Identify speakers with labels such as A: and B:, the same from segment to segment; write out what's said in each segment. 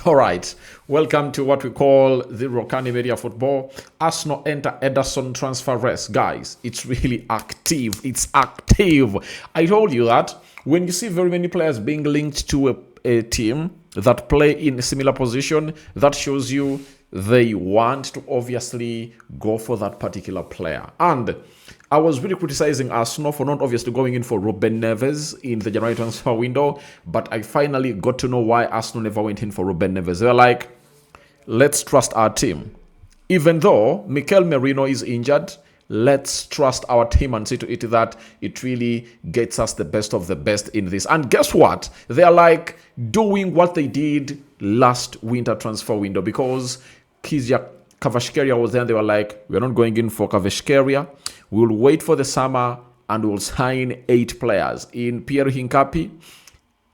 A: All right, welcome to what we call the Rokani Media Football. Arsenal enter Ederson transfer race. Guys, it's really active. It's active. I told you that when you see very many players being linked to a team that play in a similar position, that shows you they want to obviously go for that particular player. And I was really criticizing Arsenal for not obviously going in for Ruben Neves in the January transfer window, but I finally got to know why Arsenal never went in for Ruben Neves. They're like, let's trust our team. Even though Mikel Merino is injured, let's trust our team and see to it that it really gets us the best of the best in this. And guess what? They're like doing what they did last winter transfer window, because Kvaratskhelia was there and they were like, we're not going in for Kvaratskhelia. We'll wait for the summer and we'll sign 8 players in Pierre Hincapi,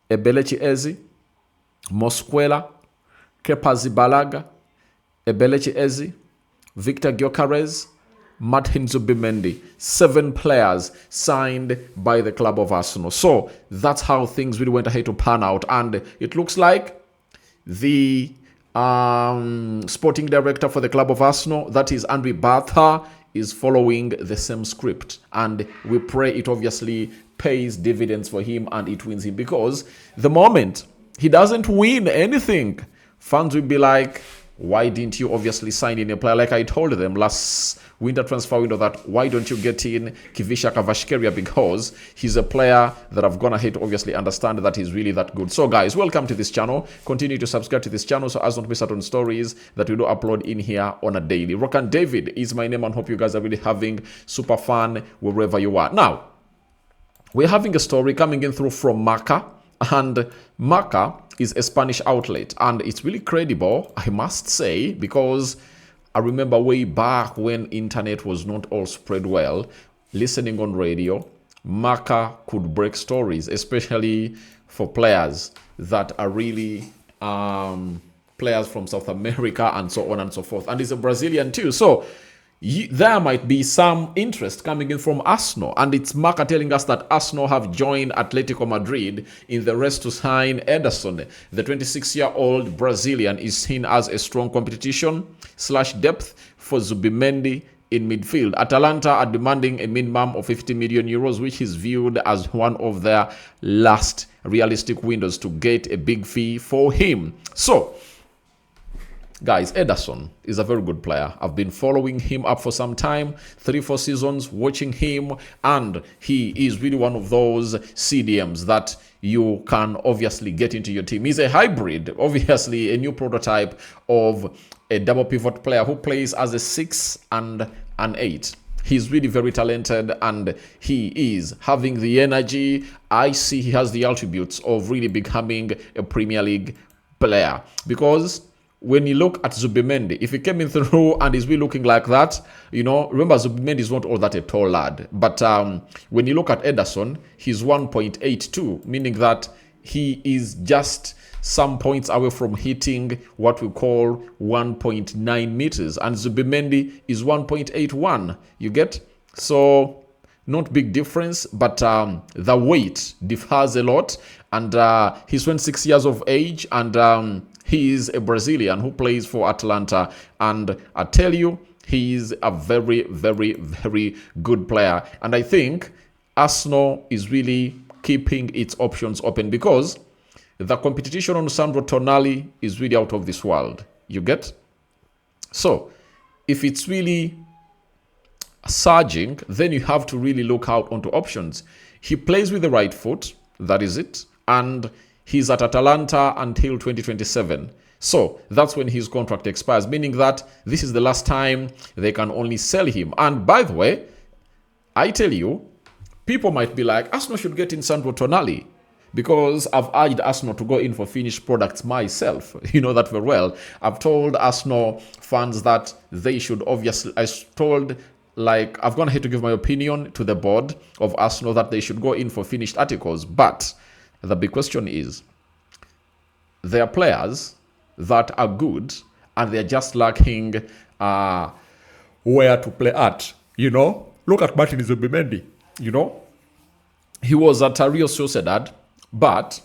A: Ebelechi Eze, Mosquera, Kepa Zibalaga, Ebelechi Eze, Victor Gyökeres, Martin Zubimendi. 7 players signed by the club of Arsenal. So that's how things really went ahead to pan out. And it looks like the sporting director for the club of Arsenal, that is Andre Bartha, is following the same script, and we pray it obviously pays dividends for him and it wins him, because the moment he doesn't win anything, fans will be like, why didn't you obviously sign in a player? Like I told them last winter transfer window that why don't you get in Kvaratskhelia, because he's a player that I've gone ahead to obviously understand that he's really that good. So guys, welcome to this channel. Continue to subscribe to this channel so as not to miss out on stories that we do upload in here on a daily. Rokani David is my name, and hope you guys are really having super fun wherever you are. Now, we're having a story coming in through from Marca, and Marca is a Spanish outlet, and it's really credible, I must say, because I remember way back when internet was not all spread well, listening on radio, Marca could break stories, especially for players that are really players from South America and so on and so forth. And he's a Brazilian too. So there might be some interest coming in from Arsenal, and it's Marca telling us that Arsenal have joined Atletico Madrid in the race to sign Ederson. The 26-year-old Brazilian is seen as a strong competition/depth for Zubimendi in midfield. Atalanta are demanding a minimum of 50 million euros, which is viewed as one of their last realistic windows to get a big fee for him. So guys, Ederson is a very good player. I've been following him up for some time, 3-4 seasons, watching him, and he is really one of those CDMs that you can obviously get into your team. He's a hybrid, obviously a new prototype of a double pivot player who plays as a 6 and an 8. He's really very talented, and he is having the energy. I see he has the attributes of really becoming a Premier League player, because when you look at Zubimendi, if he came in through and is really looking like that, you know, remember Zubimendi is not all that a tall lad. But when you look at Ederson, he's 1.82, meaning that he is just some points away from hitting what we call 1.9 meters. And Zubimendi is 1.81, you get? So not big difference, but the weight differs a lot. And he's 26 years of age, and he is a Brazilian who plays for Atalanta, and I tell you, he is a very, very, very good player. And I think Arsenal is really keeping its options open, because the competition on Sandro Tonali is really out of this world. You get? So if it's really surging, then you have to really look out onto options. He plays with the right foot, that is it, and he's at Atalanta until 2027. So that's when his contract expires, meaning that this is the last time they can only sell him. And by the way, I tell you, people might be like, Arsenal should get in Sandro Tonali, because I've urged Arsenal to go in for finished products myself. You know that very well. I've told Arsenal fans that they should obviously, I've gone ahead to give my opinion to the board of Arsenal that they should go in for finished articles. But the big question is, there are players that are good and they're just lacking where to play at. You know, look at Martin Zubimendi. You know, he was at Real Sociedad, but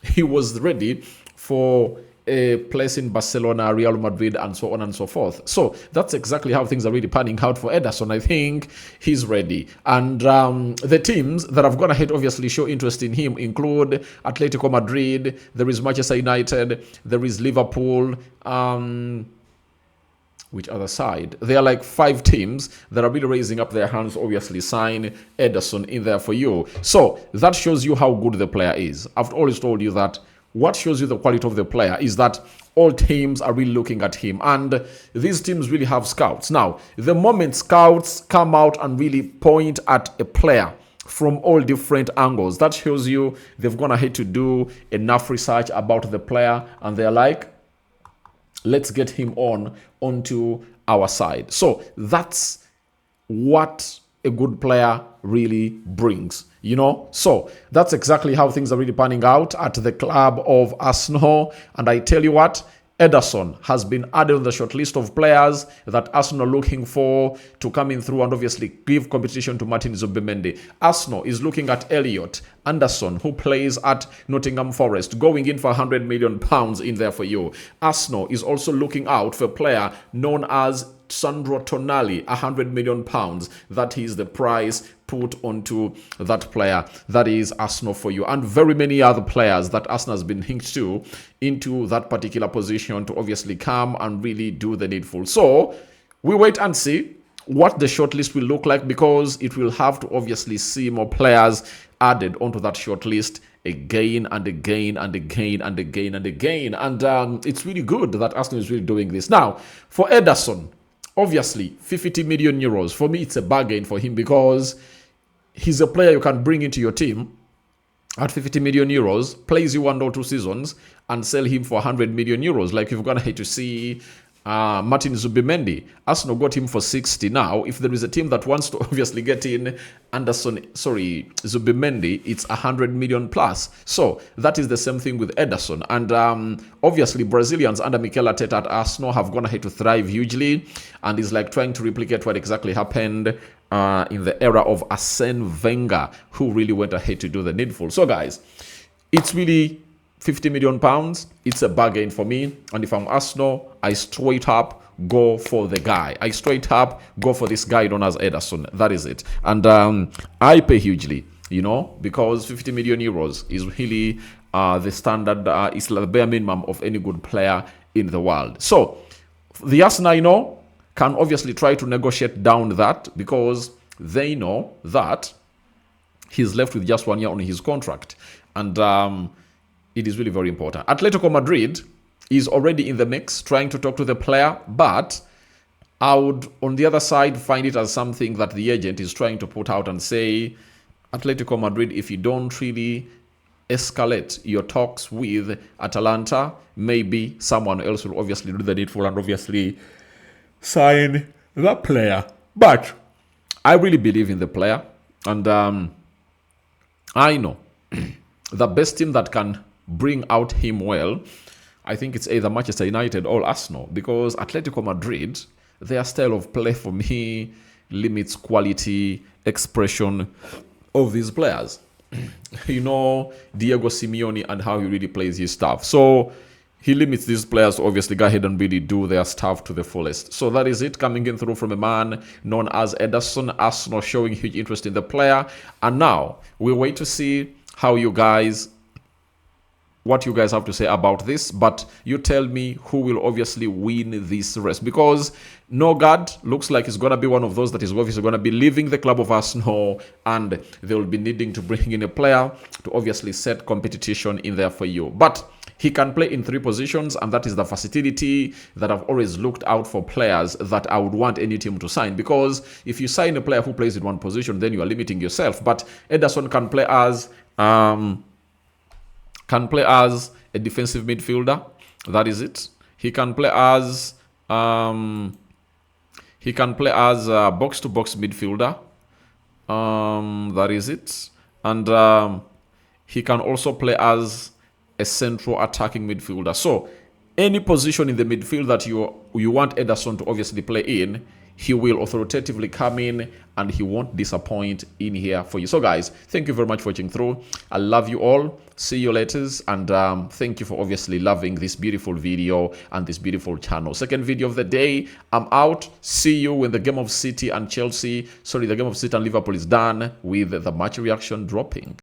A: he was ready for a place in Barcelona, Real Madrid, and so on and so forth. So that's exactly how things are really panning out for Ederson. I think he's ready. And the teams that have gone ahead obviously show interest in him include Atletico Madrid, there is Manchester United, there is Liverpool, which other side? There are like 5 teams that are really raising up their hands, obviously sign Ederson in there for you. So that shows you how good the player is. I've always told you that what shows you the quality of the player is that all teams are really looking at him, and these teams really have scouts. Now, the moment scouts come out and really point at a player from all different angles, that shows you they've gone ahead to do enough research about the player, and they're like, let's get him onto our side. So that's what a good player really brings, you know. So that's exactly how things are really panning out at the club of Arsenal. And I tell you what, Ederson has been added on the short list of players that Arsenal are looking for to come in through and obviously give competition to Martin Zubimendi. Arsenal is looking at Elliot Anderson, who plays at Nottingham Forest, going in for £100 million in there for you. Arsenal is also looking out for a player known as Sandro Tonali, £100 million. That is the price put onto that player. That is Arsenal for you. And very many other players that Arsenal has been linked to into that particular position to obviously come and really do the needful. So we wait and see what the shortlist will look like, because it will have to obviously see more players added onto that shortlist again and again and again and again and again. And it's really good that Arsenal is really doing this. Now, for Ederson, obviously, 50 million euros. For me, it's a bargain for him, because he's a player you can bring into your team at 50 million euros, plays you 1 or 2 seasons, and sell him for 100 million euros. Like you've gone ahead to see Martin Zubimendi. Arsenal got him for 60. Now, if there is a team that wants to obviously get in Zubimendi, it's 100 million plus. So that is the same thing with Ederson. And obviously, Brazilians under Mikel Arteta at Arsenal have gone ahead to thrive hugely, and is like trying to replicate what exactly happened in the era of Arsene Wenger, who really went ahead to do the needful. So guys, it's really £50 million. It's a bargain for me. And if I'm Arsenal, I straight up go for the guy. I straight up go for this guy known as Ederson. That is it. And I pay hugely, you know, because 50 million euros is really the standard, it's the bare minimum of any good player in the world. So the Arsenal, you know, can obviously try to negotiate down that, because they know that he's left with just 1 year on his contract. And it is really very important. Atletico Madrid is already in the mix, trying to talk to the player, but I would, on the other side, find it as something that the agent is trying to put out and say, Atletico Madrid, if you don't really escalate your talks with Atalanta, maybe someone else will obviously do the needful and obviously sign that player. But I really believe in the player, and I know the best team that can bring out him well, I think it's either Manchester United or Arsenal, because Atletico Madrid, their style of play for me limits quality expression of these players. You know, Diego Simeone and how he really plays his stuff. So he limits these players to obviously go ahead and really do their stuff to the fullest. So that is it, coming in through from a man known as Ederson. Arsenal showing huge interest in the player. And now we wait to see what you guys have to say about this. But you tell me who will obviously win this race, because Nogard looks like he's going to be one of those that is obviously going to be leaving the club of Arsenal, and they will be needing to bring in a player to obviously set competition in there for you. But he can play in 3 positions, and that is the versatility that I've always looked out for players that I would want any team to sign, because if you sign a player who plays in 1 position, then you are limiting yourself. But Ederson can play as a defensive midfielder. That is it. He can play as a box-to-box midfielder. That is it. And he can also play as a central attacking midfielder. So any position in the midfield that you want Ederson to obviously play in, he will authoritatively come in and he won't disappoint in here for you. So guys, thank you very much for watching through. I love you all. See you later, and thank you for obviously loving this beautiful video and this beautiful channel. Second video of the day. I'm out. See you when the game of City and Chelsea, sorry, the game of City and Liverpool is done with the match reaction dropping.